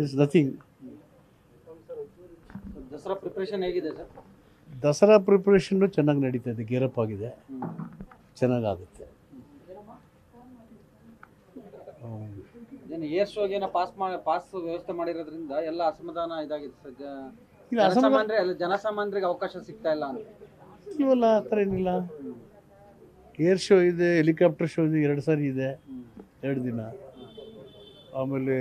Is nothing. Dasara preparation ಹೇಗಿದೆ sir? Dasara ಪ್ರಿಪ್ರೇಷನ್ನು ಚೆನ್ನಾಗಿ ನಡೀತಾ ಇದೆ, ಗೇರಪ್ ಆಗಿದೆ, ಚೆನ್ನಾಗಾಗುತ್ತೆ. ಏನು ಏರ್ ಶೋಗೆ ಪಾಸ್ ವ್ಯವಸ್ಥೆ ಮಾಡಿರೋದ್ರಿಂದ ಎಲ್ಲ ಅಸಮಾಧಾನ ಇದಾಗಿದೆ ಸರ್. ಇಲ್ಲ, ಜನಸಾಮಾನ್ಯರಿಗೆ ಅವಕಾಶ ಸಿಗ್ತಾ ಇಲ್ಲ ಅಂತ. ಇವೆಲ್ಲ ಆ ಥರ ಏನಿಲ್ಲ. ಏರ್ ಶೋ ಇದೆ, ಹೆಲಿಕಾಪ್ಟರ್ ಶೋ ಇದೆ, 2 ಸಾರಿ ಇದೆ, 2 ದಿನ. ಆಮೇಲೆ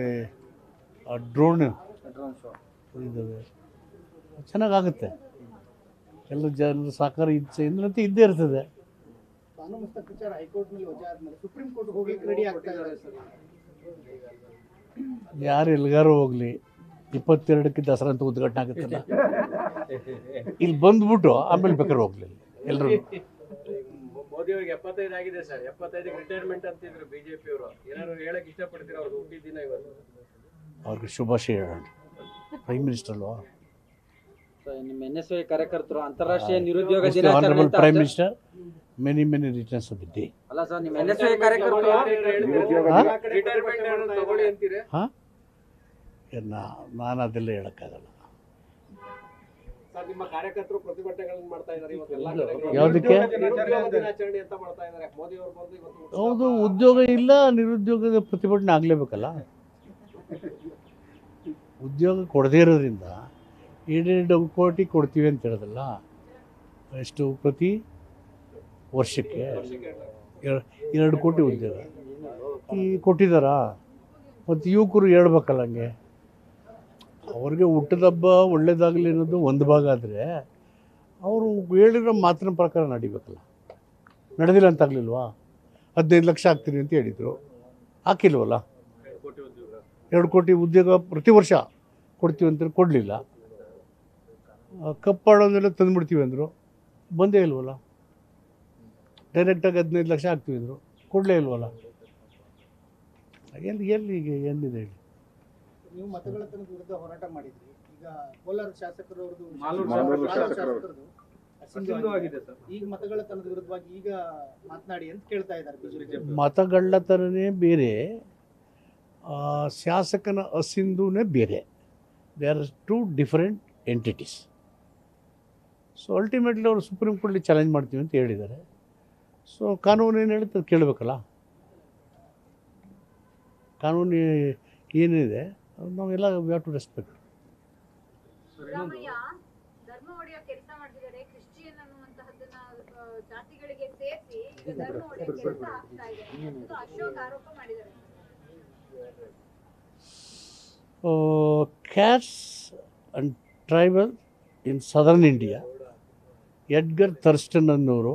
ಡ್ರೋನ್ ಶೋ ಇದ್ದಾವೆ, ಚೆನ್ನಾಗಾಗುತ್ತೆ. ಎಲ್ಲ ಜನರ ಸಹಕಾರ ಇದ್ದಂತೆ ಇದ್ದೇ ಇರ್ತದೆ. ಕಾನೂನು ವಿಚಾರ ಹೈಕೋರ್ಟ್ನಲ್ಲಿ ವಜಾ ಆದ್ಮೇಲೆ ಸುಪ್ರೀಂ ಕೋರ್ಟ್ ಹೋಗ್ಲಿಕ್ಕೆ ರೆಡಿ ಆಗ್ತಾ ಇದ್ದಾರೆ ಸರ್. ಯಾರು ಎಲ್ಲಿಗಾರು ಹೋಗಲಿ, 22ಕ್ಕೆ ದಸರಾ ಅಂತ ಉದ್ಘಾಟನೆ ಆಗುತ್ತಲ್ಲ, ಇಲ್ಲಿ ಬಂದ್ಬಿಟ್ಟು ಆಮೇಲೆ ಬೇಕಾದ್ರೆ ಹೋಗ್ಲಿ ಎಲ್ಲರೂ. ಮೋದಿ ಅವ್ರಿಗೆ 75 ಆಗಿದೆ ಸರ್, 75ಕ್ಕೆ ರಿಟೈರ್ಮೆಂಟ್ ಅಂತಿದ್ರು ಬಿಜೆಪಿ ಅವರು. ಏನಾದ್ರು ಹೇಳಕ್ ಇಷ್ಟಪಡ್ತೀರಾ? ಅವ್ರು ಹುಟ್ಟಿದ ದಿನ ಇವತ್ತು. ಅವ್ರಿಗೆ ಶುಭಾಶಯ ಹೇಳೋಣ. ಪ್ರೈಮ್ ಮಿನಿಸ್ಟರ್ ಅಲ್ವಾ? ನಿಮ್ಮ NSY ಕಾರ್ಯಕರ್ತರು ಅಂತಾರಾಷ್ಟ್ರೀಯ ನಿರುದ್ಯೋಗ ಆನರಬಲ್ ದಿನಾಚರಣೆ prime minister, many returns of the day. ಅಲ್ಲ ಸರ್, ನಿಮ್ಮ NSY ಕಾರ್ಯಕರ್ತರು ರಿಟೈರ್ಮೆಂಟ್ ತಗೊಳ್ಳಿ ಅಂತೀರಾ? ಹಾಂ, ನಾನು ಅದೆಲ್ಲ ಹೇಳೋಕ್ಕಾಗಲ್ಲ. ಸರ್, ನಿಮ್ಮ ಕಾರ್ಯಕರ್ತರು ಪ್ರತಿಭಟನೆಗಳನ್ನು ಮಾಡ್ತಾ ಇದ್ದಾರೆ ಇವತ್ತೆಲ್ಲ. ಯಾವುದಕ್ಕೆ? ದಿನಾಚರಣೆ ಅಂತ ಮಾಡ್ತಾ ಇದ್ದಾರೆ. ಮೋದಿ ಅವರು ಬಂದು ಇವತ್ತು. ಹೌದು, ಉದ್ಯೋಗ ಇಲ್ಲ, ನಿರುದ್ಯೋಗದ ಪ್ರತಿಭಟನೆ ಆಗಲೇಬೇಕಲ್ಲ. ಉದ್ಯೋಗ ಕೊಡದೇ ಇರೋದ್ರಿಂದ 2 ಕೋಟಿ ಕೊಡ್ತೀವಿ ಅಂತ ಹೇಳೋದಲ್ಲ, ಎಷ್ಟು ಪ್ರತಿ ವರ್ಷಕ್ಕೆ 2 ಕೋಟಿ ಉದ್ಯೋಗ ಈ ಕೊಟ್ಟಿದ್ದಾರಾ? ಮತ್ತು ಯುವಕರು ಹೇಳ್ಬೇಕಲ್ಲ, ಹಂಗೆ ಅವ್ರಿಗೆ ಹುಟ್ಟದಬ್ಬ ಒಳ್ಳೇದಾಗಲಿ ಅನ್ನೋದು ಒಂದು ಭಾಗ ಆದರೆ, ಅವರು ಹೇಳಿರೋ ಮಾತಿನ ಪ್ರಕಾರ ನಡಿಬೇಕಲ್ಲ. ನಡೆದಿಲ್ಲ ಅಂತ ಆಗಲಿಲ್ವಾ? 15 ಲಕ್ಷ ಹಾಕ್ತೀನಿ ಅಂತ ಹೇಳಿದರು, ಹಾಕಿಲ್ವಲ್ಲ. 2 ಕೋಟಿ ಉದ್ಯೋಗ ಪ್ರತಿ ವರ್ಷ ಕೊಡ್ತೀವಿ ಅಂತ ಕೊಡಲಿಲ್ಲ. ಕಪ್ಪಾಡೋದೆಲ್ಲ ತಂದುಬಿಡ್ತೀವಿ ಅಂದರು, ಬಂದೇ ಇಲ್ವಲ್ಲ. ಡೈರೆಕ್ಟಾಗಿ 15 ಲಕ್ಷ ಹಾಕ್ತೀವಿ ಅಂದರು, ಕೊಡಲೇ ಇಲ್ವಲ್ಲ. ಎಲ್ಲಿಗೆ ಏನಿದೆ ಹೇಳಿ? ನೀವು ಮತಗಳ್ಳತನದ ವಿರುದ್ಧ ಹೋರಾಟ ಮಾಡಿದ್ರಿ. ಈಗ ಕೋಲಾರ ಶಾಸಕರವ್ರದ್ದು ಆಗಿದೆ ಸರ್. ಈಗ ಮತಗಳ್ಳತನದ ವಿರುದ್ಧವಾಗಿ ಈಗ ಮಾತನಾಡಿ ಅಂತ ಕೇಳ್ತಾ ಇದ್ದಾರೆ ಬಿಜೆಪಿ. ಮತಗಳ್ಳತನನೇ ಬೇರೆ, ಶಾಸಕನ ಅಸಿಂಧುನೇ ಬೇರೆ. They are 2 different entities. So ultimately ಅವರು ಸುಪ್ರೀಂ ಕೋರ್ಟ್ಲಿ ಚಾಲೆಂಜ್ ಮಾಡ್ತೀವಿ ಅಂತ ಹೇಳಿದ್ದಾರೆ. ಸೊ ಕಾನೂನು ಏನು ಹೇಳುತ್ತೆ ಅದು ಕೇಳಬೇಕಲ್ಲ. ಕಾನೂನು ಏನಿದೆ ನಾವೆಲ್ಲ we have to respect. Siddaramaiah ಧರ್ಮ ಒಡೆಯೋ ಕೆಲಸ ಮಾಡ್ತಿದ್ದಾರೆ. ಕ್ರಿಶ್ಚಿಯನ್ ಅನ್ನುವಂತಹದ್ದನ್ನ ಜಾತಿಗಳಿಗೆ ಸೇರಿಸಿ ಧರ್ಮ ಒಡೆಯೋ ಕೆಲಸ ಆಗ್ತಾ ಇದೆ ಅಂತ ಅಶೋಕ್ ಆರೋಪ ಮಾಡಿದ್ದಾರೆ. Cats and tribal in southern India, Edgar Thurston ಅನ್ನೋರು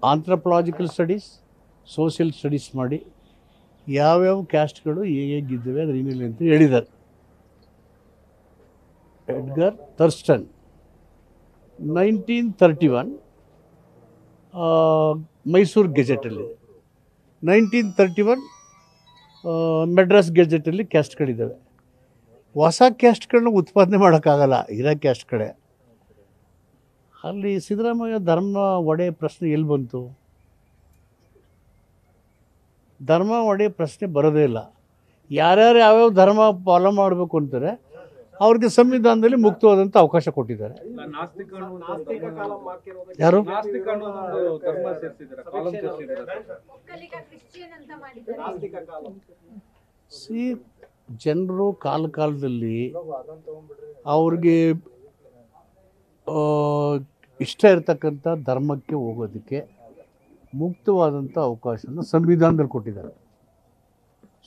ಆಂಥ್ರಪಲಾಜಿಕಲ್ ಸ್ಟಡೀಸ್, ಸೋಷಿಯಲ್ ಸ್ಟಡೀಸ್ ಮಾಡಿ ಯಾವ್ಯಾವ ಕ್ಯಾಸ್ಟ್ಗಳು ಹೇಗಿದ್ದಾವೆ ಅದ್ರ ಏನಿಲ್ಲ ಅಂತ ಹೇಳಿದ್ದಾರೆ. ಎಡ್ಗರ್ ಥರ್ಸ್ಟನ್ 1931 ಮೈಸೂರು ಗೆಜೆಟಲ್ಲಿ, 1931 ಮೆಡ್ರಾಸ್ ಗೆಜೆಟಲ್ಲಿ ಕ್ಯಾಸ್ಟ್ಗಳಿದ್ದಾವೆ. ಹೊಸ ಕ್ಯಾಸ್ಟ್ಗಳನ್ನ ಉತ್ಪಾದನೆ ಮಾಡೋಕ್ಕಾಗಲ್ಲ ಇರೋ ಕ್ಯಾಸ್ಟ್ ಕಡೆ. ಅಲ್ಲಿ ಸಿದ್ದರಾಮಯ್ಯ ಧರ್ಮ ಒಡೆ ಪ್ರಶ್ನೆ ಎಲ್ಲಿ ಬಂತು? ಧರ್ಮ ಒಡೆ ಪ್ರಶ್ನೆ ಬರೋದೇ ಇಲ್ಲ. ಯಾರ್ಯಾರು ಯಾವ್ಯಾವ ಧರ್ಮ ಫಾಲೋ ಮಾಡಬೇಕು ಅಂತಾರೆ ಅವ್ರಿಗೆ ಸಂವಿಧಾನದಲ್ಲಿ ಮುಕ್ತವಾದಂಥ ಅವಕಾಶ ಕೊಟ್ಟಿದ್ದಾರೆ. ಯಾರು? ಸಿ ಜನರು ಕಾಲದಲ್ಲಿ ಅವ್ರಿಗೆ ಇಷ್ಟ ಇರತಕ್ಕಂಥ ಧರ್ಮಕ್ಕೆ ಹೋಗೋದಕ್ಕೆ ಮುಕ್ತವಾದಂಥ ಅವಕಾಶನ ಸಂವಿಧಾನದಲ್ಲಿ ಕೊಟ್ಟಿದ್ದಾರೆ.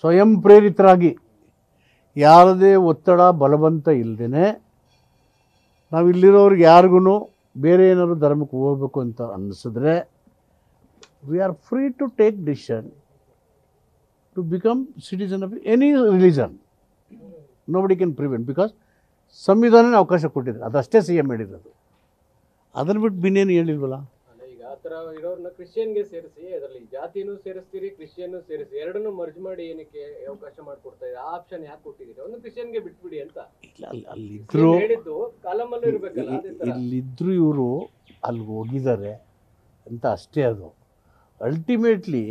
ಸ್ವಯಂ ಪ್ರೇರಿತರಾಗಿ ಯಾವುದೇ ಒತ್ತಡ ಬಲವಂತ ಇಲ್ಲದೇ ನಾವಿಲ್ಲಿರೋರಿಗೆ ಯಾರಿಗೂ ಬೇರೆ ಏನಾದ್ರು ಧರ್ಮಕ್ಕೆ ಹೋಗಬೇಕು ಅಂತ ಅನ್ನಿಸಿದ್ರೆ we are free to take decision to become citizen of any religion. Nobody can prevent, because ಸಂವಿಧಾನನೇ ಅವಕಾಶ ಕೊಟ್ಟಿದ್ದಾರೆ. ಅದಷ್ಟೇ CM ಹೇಳಿರೋದು. ಅದನ್ನು ಬಿಟ್ಟು ಬಿನ್ನೇನು ಹೇಳಿಲ್ವಲ್ಲ. ಈಗ ಆ ಥರ ಇರೋರ್ನ ಕ್ರಿಶ್ಚಿಯನ್ಗೆ ಸೇರಿಸಿ, ಅದರಲ್ಲಿ ಜಾತಿನೂ ಸೇರಿಸ್ತೀರಿ, ಕ್ರಿಶ್ಚಿಯನ್ ಸೇರಿಸಿ, ಎರಡನ್ನೂ ಮರ್ಜ್ ಮಾಡಿ ಏನಕ್ಕೆ ಅವಕಾಶ ಮಾಡಿಕೊಡ್ತಾ ಇದೆ? ಆ ಆಪ್ಷನ್ ಯಾಕೆ ಕೊಟ್ಟಿದ್ದೀರಿ? ಒಂದು ಕ್ರಿಶ್ಚಿಯನ್ಗೆ ಬಿಟ್ಬಿಡಿ ಅಂತ ಇಲ್ಲ, ಅಲ್ಲಿದ್ದರು ಹೇಳಿದ್ದು ಕಾಲಮಲ್ಲೂ ಇರಬೇಕಲ್ಲ. ಇಲ್ಲಿದ್ದರು ಇವರು ಅಲ್ಲಿಗೆ ಹೋಗಿದ್ದಾರೆ ಅಂತ ಅಷ್ಟೇ. ಅದು ಅಲ್ಟಿಮೇಟ್ಲಿ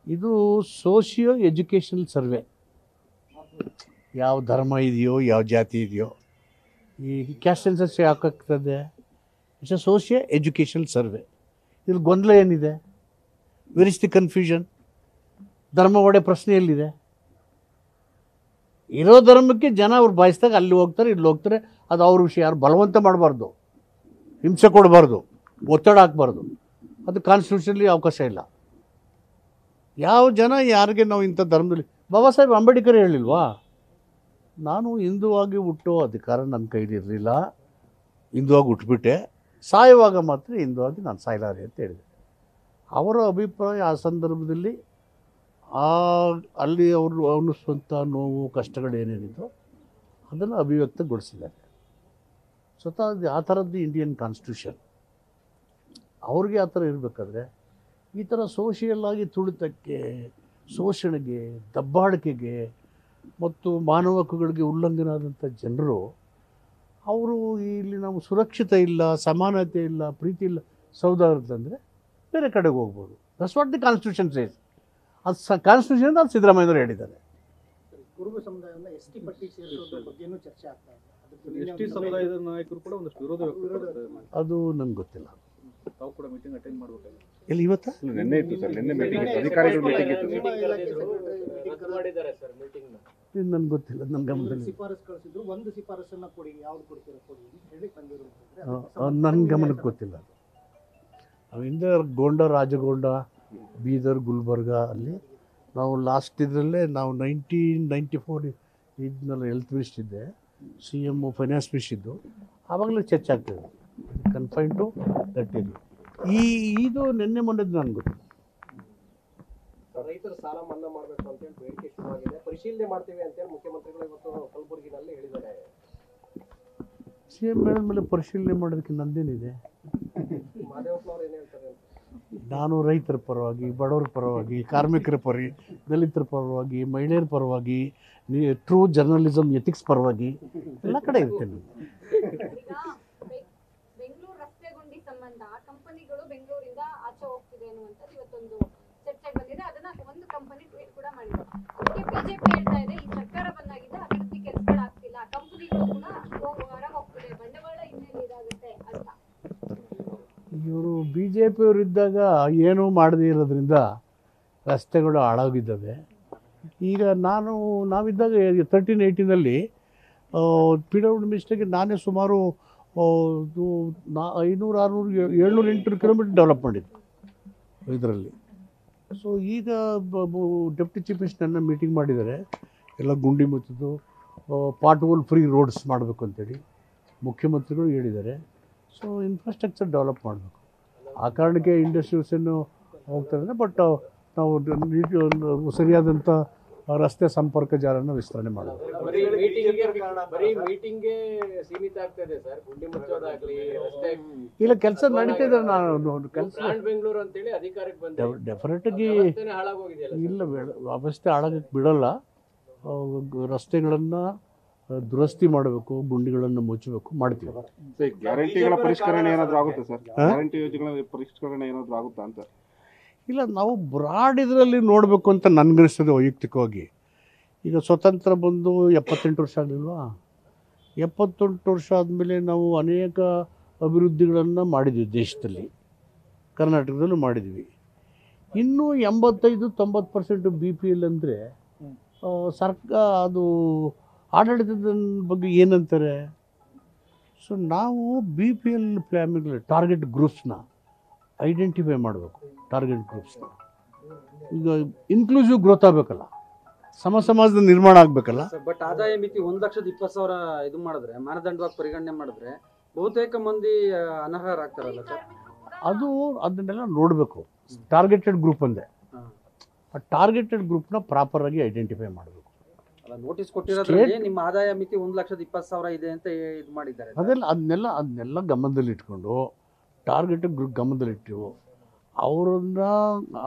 ಇದು ಸೋಷಿಯೋ ಎಜುಕೇಷನಲ್ ಸರ್ವೆ. ಯಾವ ಧರ್ಮ ಇದೆಯೋ ಯಾವ ಜಾತಿ ಇದೆಯೋ. ಈ ಕ್ಯಾಸ್ಟ್ ಸೆನ್ಸಸ್ ಯಾಕಾಗ್ತದೆ? It's a social education survey. ಇದ್ರ ಗೊಂದಲ ಏನಿದೆ? Where is the confusion? ಧರ್ಮ ಒಡೆ ಪ್ರಶ್ನೆ ಎಲ್ಲಿದೆ? ಇರೋ ಧರ್ಮಕ್ಕೆ ಜನ ಅವ್ರು ಬಯಸಿದಾಗ ಅಲ್ಲಿ ಹೋಗ್ತಾರೆ, ಇಲ್ಲಿ ಹೋಗ್ತಾರೆ. ಅದು ಅವ್ರ ವಿಷಯ. ಯಾರು ಬಲವಂತ ಮಾಡಬಾರ್ದು, ಹಿಂಸೆ ಕೊಡಬಾರ್ದು, ಒತ್ತಡ ಹಾಕಬಾರ್ದು. ಅದು ಕಾನ್ಸ್ಟಿಟ್ಯೂಷನಲ್ಲಿ ಅವಕಾಶ ಇಲ್ಲ. ಯಾವ ಜನ ಯಾರಿಗೆ ನಾವು ಇಂಥ ಧರ್ಮದಲ್ಲಿ ಬಾಬಾ ಸಾಹೇಬ್ ಅಂಬೇಡ್ಕರ್ ಹೇಳಿಲ್ವಾ, ನಾನು ಹಿಂದುವಾಗಿ ಹುಟ್ಟೋ ಅಧಿಕಾರ ನನ್ನ ಕೈಲಿರಲಿಲ್ಲ, ಹಿಂದುವಾಗಿ ಹುಟ್ಟುಬಿಟ್ಟೆ, ಸಾಯುವಾಗ ಮಾತ್ರ ಹಿಂದುವಾಗಿ ನಾನು ಸಾಯಲಾರೆ ಅಂತ ಹೇಳಿದೆ. ಅವರ ಅಭಿಪ್ರಾಯ ಆ ಸಂದರ್ಭದಲ್ಲಿ ಅಲ್ಲಿ ಅವರು ಅನ್ನಿಸುವಂಥ ನೋವು ಕಷ್ಟಗಳೇನೇನಿದೋ ಅದನ್ನು ಅಭಿವ್ಯಕ್ತಗೊಳಿಸಿದ್ದಾರೆ. ಸ್ವತಃ ಆ ಥರದ್ದು ಇಂಡಿಯನ್ ಕಾನ್ಸ್ಟಿಟ್ಯೂಷನ್. ಅವ್ರಿಗೆ ಆ ಥರ ಇರಬೇಕಾದ್ರೆ ಈ ಥರ ಸೋಷಿಯಲ್ಲಾಗಿ ತುಳಿತಕ್ಕೆ, ಶೋಷಣೆಗೆ, ದಬ್ಬಾಳಿಕೆಗೆ ಮತ್ತು ಮಾನವ ಹಕ್ಕುಗಳಿಗೆ ಉಲ್ಲಂಘನೆ ಆದಂಥ ಜನರು ಅವರು ಇಲ್ಲಿ ನಾವು ಸುರಕ್ಷಿತ ಇಲ್ಲ, ಸಮಾನತೆ ಇಲ್ಲ, ಪ್ರೀತಿ ಇಲ್ಲ, ಸೌಹಾರ್ದ ಅಂದರೆ ಬೇರೆ ಕಡೆಗೆ ಹೋಗ್ಬೋದು. That's what the constitution says. ಅದು ಕಾನ್ಸ್ಟಿಟ್ಯೂಷನ್ ಅದು ಸಿದ್ದರಾಮಯ್ಯವರು ಹೇಳಿದ್ದಾರೆ. ಕುರುಬ ಸಮುದಾಯವನ್ನು ಎಸ್ಟಿ ಪಟ್ಟಿ ಸೇರಿಸೋದ್ರ ಬಗ್ಗೆನೂ ಚರ್ಚೆ ಆಗ್ತಾ ಇದೆ. ಎಸ್ಟಿ ಸಮುದಾಯದ ನಾಯಕರು ಕೂಡ ಒಂದಷ್ಟು ವಿರೋಧ ವ್ಯಕ್ತಪಡಿಸ್ತಾರೆ. ಅದು ನಂಗೆ ಗೊತ್ತಿಲ್ಲ. ತಾವು ಕೂಡ ಮೀಟಿಂಗ್ ಅಟೆಂಡ್ ಮಾಡಬೇಕಾಗಿದೆ. ಎಲ್ಲಿ ಇವತ್ತು ನಿನ್ನೆ ಇತ್ತು ಸರ್, ನಿನ್ನೆ ಮೀಟಿಂಗ್ ಇತ್ತು, ಅಧಿಕಾರಿಗಳ ಮೀಟಿಂಗ್ ಇತ್ತು. ಮಾಡಿದ್ದಾರೆ ಸರ್ ಮೀಟಿಂಗ್ ನ. ಇದು ನನಗೆ ಗೊತ್ತಿಲ್ಲ, ನನ್ನ ಗಮನದಲ್ಲಿ ಶಿಫಾರಸ್ ಕಳಿಸಿದ್ರು. ಒಂದು ಶಿಫಾರಸನ್ನ ಕೊಡಿ, ಯಾವ್ದು ಕೊಡ್ತೀರಾ ಕೊಡಿ ಅಂತ ಹೇಳಿ ಬಂದಿರುವಂತಂದ್ರೆ ನನ್ನ ಗಮನಕ್ಕೆ ಗೊತ್ತಿಲ್ಲ. ಅವಿಂದ ಗೋಂಡ, ರಾಜಗೋಂಡ, ಬೀದರ್, ಗುಲ್ಬರ್ಗ ಅಲ್ಲಿ ನಾವು ಲಾಸ್ಟ್ ಇದರಲ್ಲೇ ನಾವು 1994 ಇದನ್ನೆಲ್ಲ ಹೆಲ್ತ್ ಮಿನಿಸ್ಟರ್ ಇದ್ದೆ, CM ಫೈನಾನ್ಸ್ ಮಿನಿಸ್ಟರ್ ಇದ್ದು, ಆವಾಗಲೇ ಚರ್ಚೆ ಆಗ್ತದೆ. Confine to that area. ಇದು ನಿನ್ನೆ ಮೊನ್ನೆದು ನನಗೆ ಗೊತ್ತಿಲ್ಲ. ರೈತರ ಸಾಲ ಮನ್ನಾ ಮಾಡಬೇಕು ಅಂತ ಹೇಳಿ ಬೇಡಿಕೆ ಶುರುವಾಗಿದೆ, ಪರಿಶೀಲನೆ ಮಾಡ್ತೀವಿ ಅಂತ ಹೇಳಿ ಮುಖ್ಯಮಂತ್ರಿಗಳು ಇವತ್ತು ಕಲಬುರಗಿನಲ್ಲಿ ಹೇಳಿದ್ದಾರೆ. CM ಹೇಳಿದ್ಮೇಲೆ ಪರಿಶೀಲನೆ ಮಾಡೋದಕ್ಕೆ ನಂದೇನಿದೆ? ಮಾದೇವಪ್ಪನವ್ರು ಏನು ಹೇಳ್ತಾರೆ? ನಾನು ರೈತರ ಪರವಾಗಿ, ಬಡವರ ಪರವಾಗಿ, ಕಾರ್ಮಿಕರ ಪರವಾಗಿ, ದಲಿತರ ಪರವಾಗಿ, ಮಹಿಳೆಯರ ಪರವಾಗಿ, ಟ್ರೂ ಜರ್ನಲಿಸಮ್ ಎಥಿಕ್ಸ್ ಪರವಾಗಿ ಎಲ್ಲ ಕಡೆ ಇರ್ತೇನೆ. ಬೆಂಗಳೂರು ರಸ್ತೆ ಗುಂಡಿ ಸಂಬಂಧ ಕಂಪನಿಗಳು ಬೆಂಗಳೂರಿಂದ ಆಚೆ ಹೋಗ್ತಿದೆ ಅನ್ನುವಂಥದ್ದು ಇವತ್ತೊಂದು ಚರ್ಚೆಗೆ ಬಂದಿದೆ. ಅದನ್ನ ಒಂದು ಕಂಪನಿ ಟ್ವೀಟ್ ಕೂಡ ಮಾಡಿದೆ. ಅದಕ್ಕೆ ಬಿಜೆಪಿ ಹೇಳ್ತಾ ಇದೆ, ಈ ಸರ್ಕಾರ ಬಂದಾಗಿದ್ದ ಅಭಿವೃದ್ಧಿ ಕೆಲಸಗಳಾಗ್ತಿಲ್ಲ, ಕಂಪನಿಗಳು ಕೂಡ ಹೊರ ಹೋಗ್ತಿದೆ, ಬಂಡವಾಳ ಇನ್ನೆಲ್ಲಿ ಇದಾಗುತ್ತೆ ಅಂತ. ಇವರು BJP ಅವರು ಇದ್ದಾಗ ಏನೂ ಮಾಡದೇ ಇರೋದ್ರಿಂದ ರಸ್ತೆಗಳು ಹಾಳಾಗಿದ್ದಾವೆ. ಈಗ ನಾವಿದ್ದಾಗ 13-18 PWD ಮಿನಿಸ್ಟರ್ಗೆ ನಾನೇ ಸುಮಾರು 500, 600, 700, 800 ಕಿಲೋಮೀಟರ್ ಡೆವಲಪ್ ಮಾಡಿದ್ದು ಇದರಲ್ಲಿ. ಸೊ ಈಗ ಡೆಪ್ಟಿ ಚೀಫ್ ಮಿನಿಸ್ಟರ್ನ ಮೀಟಿಂಗ್ ಮಾಡಿದ್ದಾರೆ. ಎಲ್ಲ ಗುಂಡಿ ಮುಚ್ಚೋದು, ಪಾಟ್ ಹೋಲ್ ಫ್ರೀ ರೋಡ್ಸ್ ಮಾಡಬೇಕು ಅಂತೇಳಿ ಮುಖ್ಯಮಂತ್ರಿಗಳು ಹೇಳಿದ್ದಾರೆ. ಸೊ ಇನ್ಫ್ರಾಸ್ಟ್ರಕ್ಚರ್ ಡೆವಲಪ್ ಮಾಡಬೇಕು. ಆ ಕಾರಣಕ್ಕೆ ಇಂಡಸ್ಟ್ರೀಸನ್ನು ಹೋಗ್ತಾರೆ. ಬಟ್ ನಾವು ಸರಿಯಾದಂಥ ರಸ್ತೆ ಸಂಪರ್ಕ ಜಾಲನ ವಿಸ್ತರಣೆ ಮಾಡಬೇಕು. ಬರೀ ಮೀಟಿಂಗ್ಗೆ ಸೀಮಿತ ಆಗ್ತಾ ಇದೆ ಸರ್. ಗುಂಡಿ ಮುಚ್ಚೋದಾಗ್ಲಿ, ರಸ್ತೆ ಇಲ್ಲ, ಕೆಲಸ ನಡೀತಾ ಇದೆ. ನಾನು ಕೆಲಸ ಬ್ರಾಂಡ್ ಬೆಂಗಳೂರು ಅಂತೇಳಿ ಅಧಿಕಾರಕ್ಕೆ ಬಂದ ಡೆಫಿನೆಟಾಗಿ ಹಾಳಾಗೋಗಿದೆಯಲ್ಲ. ಇಲ್ಲ, ವ್ಯವಸ್ಥೆ ಹಾಳಾಗಕ್ಕೆ ಬಿಡೋಲ್ಲ. ರಸ್ತೆಗಳನ್ನು ದುರಸ್ತಿ ಮಾಡಬೇಕು, ಗುಂಡಿಗಳನ್ನು ಮುಚ್ಚಬೇಕು, ಮಾಡ್ತೀವಿ. ಗ್ಯಾರಂಟಿಗಳ ಪರಿಷ್ಕರಣೆ ಏನಾದರೂ ಆಗುತ್ತೆ ಸರ್? ಗ್ಯಾರಂಟಿ ಯೋಜನೆಗಳ ಪರಿಷ್ಕರಣೆ ಏನಾದರೂ ಆಗುತ್ತಾ ಅಂತ? ಇಲ್ಲ, ನಾವು ಬ್ರಾಡ್ ಇದರಲ್ಲಿ ನೋಡಬೇಕು ಅಂತ ನನಗನ್ನಿಸ್ತದೆ ವೈಯಕ್ತಿಕವಾಗಿ. ಈಗ ಸ್ವತಂತ್ರ ಬಂದು 78 ವರ್ಷ ಆಗಲಿಲ್ವಾ? 78 ವರ್ಷ ಆದಮೇಲೆ ನಾವು ಅನೇಕ ಅಭಿವೃದ್ಧಿಗಳನ್ನು ಮಾಡಿದ್ವಿ ದೇಶದಲ್ಲಿ, ಕರ್ನಾಟಕದಲ್ಲೂ ಮಾಡಿದ್ವಿ. ಇನ್ನೂ 85-90% BPL ಅಂದರೆ ಅದು ಆಡಳಿತದ ಬಗ್ಗೆ ಏನಂತಾರೆ. ಸೊ ನಾವು BPL ಫ್ಯಾಮಿಲಿ ಟಾರ್ಗೆಟ್ ಗ್ರೂಪ್ಸ್ನ ಐಡೆಂಟಿಫೈ ಮಾಡಬೇಕು. ಟಾರ್ಗೆಟ್ ಗ್ರೂಪ್ಸ್ನ ಈಗ ಇನ್ಕ್ಲೂಸಿವ್ ಗ್ರೋತ್ ಆಗಬೇಕಲ್ಲ, ಸಮಾಜದ ನಿರ್ಮಾಣ ಆಗಬೇಕಲ್ಲ. ಬಟ್ ಆದಾಯ ಮಿತಿ 1,20,000 ಇದು ಮಾಡಿದ್ರೆ, ಮಾನದಂಡವಾಗಿ ಪರಿಗಣನೆ ಮಾಡಿದ್ರೆ ಬಹುತೇಕ ಮಂದಿ ಅನರ್ಹರಾಗ್ತಾರಲ್ಲ ಸರ್. ಅದನ್ನೆಲ್ಲ ನೋಡಬೇಕು. ಟಾರ್ಗೆಟೆಡ್ ಗ್ರೂಪ್ ಅಂದೆ, ಆ ಟಾರ್ಗೆಟೆಡ್ ಗ್ರೂಪ್ನ ಪ್ರಾಪರಾಗಿ ಐಡೆಂಟಿಫೈ ಮಾಡಬೇಕು. ನೋಟಿಸ್ ಕೊಟ್ಟಿರೋದ್ರಲ್ಲಿ ನಿಮ್ಮ ಆದಾಯ ಮಿತಿ 1,20,000 ಇದೆ ಅಂತ ಇದು ಮಾಡಿದ್ದಾರೆ. ಅದನ್ನೆಲ್ಲ ಗಮನದಲ್ಲಿ ಇಟ್ಕೊಂಡು ಟಾರ್ಗೆಟೆಡ್ ಗ್ರೂಪ್ ಗಮನದಲ್ಲಿಟ್ಟು ಅವರನ್ನ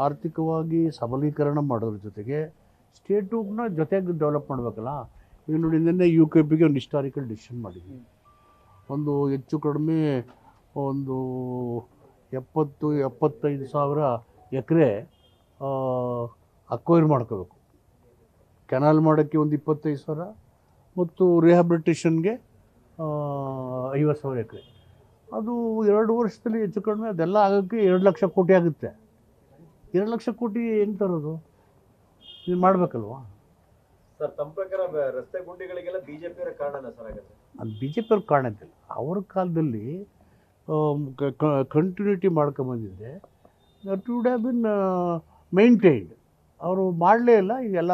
ಆರ್ಥಿಕವಾಗಿ ಸಬಲೀಕರಣ ಮಾಡೋದ್ರ ಜೊತೆಗೆ ಸ್ಟೇಟುನ ಜೊತೆಗೆ ಡೆವಲಪ್ ಮಾಡಬೇಕಲ್ಲ. ಈಗ ನೋಡಿ, ನಿನ್ನೆ UKPಗೆ ಒಂದು ಹಿಸ್ಟಾರಿಕಲ್ ಡಿಸಿಷನ್ ಮಾಡಿದ್ವಿ. ಒಂದು ಹೆಚ್ಚು ಕಡಿಮೆ ಒಂದು 70-75,000 ಎಕರೆ ಅಕ್ವೈರ್ ಮಾಡ್ಕೋಬೇಕು. ಕೆನಾಲ್ ಮಾಡೋಕ್ಕೆ ಒಂದು 25,000, ಮತ್ತು ರಿಹ್ಯಾಬಿಲಿಟೇಷನ್ಗೆ 50,000 ಎಕರೆ. ಅದು 2 ವರ್ಷದಲ್ಲಿ ಹೆಚ್ಚು ಕಡಿಮೆ ಅದೆಲ್ಲ ಆಗೋಕ್ಕೆ 2 ಲಕ್ಷ ಕೋಟಿ ಆಗುತ್ತೆ. 2 ಲಕ್ಷ ಕೋಟಿ ಹೆಂಗೆ ತರೋದು? ಇದು ಮಾಡಬೇಕಲ್ವಾ? ಸರ್ ತಮ್ಮ ಪ್ರಕಾರ ರಸ್ತೆ ಗುಂಡಿಗಳಿಗೆಲ್ಲ ಬಿಜೆಪಿಯವರ ಕಾರಣನ ಸರ್ ಹಾಗಾದ್ರೆ? ಅದು ಬಿ ಜೆ ಪಿಯವ್ರ ಕಾರಣ ಇದ್ದಿಲ್ಲ. ಅವ್ರ ಕಾಲದಲ್ಲಿ ಕಂಟಿನ್ಯೂಟಿ ಮಾಡ್ಕೊಂಬಂದಿದ್ರೆ that would have been maintained. ಅವರು ಮಾಡಲೇ ಇಲ್ಲ. ಈಗೆಲ್ಲ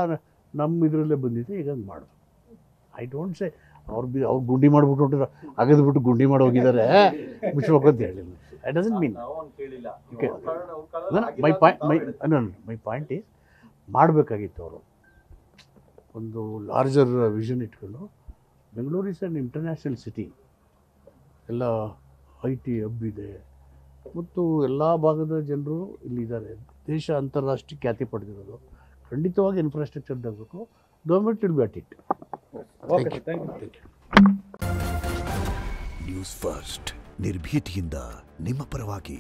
ನಮ್ಮ ಇದರಲ್ಲೇ ಬಂದಿದೆ, ಈಗ ಹಂಗೆ ಮಾಡೋದು. ಐ ಡೋಂಟ್ ಸೇ ಅವ್ರು ಗುಂಡಿ ಮಾಡಿಬಿಟ್ಟು ಹೊಂಟಿದ್ರು, ಅಗದ್ಬಿಟ್ಟು ಗುಂಡಿ ಮಾಡಿ ಹೋಗಿದ್ದಾರೆ ಮುಚ್ಚಬೇಕು ಅಂತ ಹೇಳಿಲ್ಲ. I doesn't mean. Okay, my point is ಮಾಡಬೇಕಾಗಿತ್ತು ಅವರು ಒಂದು ಲಾರ್ಜರ್ ವಿಷನ್ ಇಟ್ಕೊಂಡು. Bengaluru is an international city. ಎಲ್ಲ ಐ ಟಿ ಹಬ್ ಇದೆ ಮತ್ತು ಎಲ್ಲ ಭಾಗದ ಜನರು ಇಲ್ಲಿದ್ದಾರೆ. ದೇಶ ಅಂತಾರಾಷ್ಟ್ರೀಯ ಖ್ಯಾತಿ ಪಡೆದಿರೋದು. ಖಂಡಿತವಾಗಿ ಇನ್ಫ್ರಾಸ್ಟ್ರಕ್ಚರ್ ಆಗಬೇಕು. Government will be at it. News first ನಿರ್ಭೀತಿಯಿಂದ ನಿಮ್ಮ ಪರವಾಗಿ.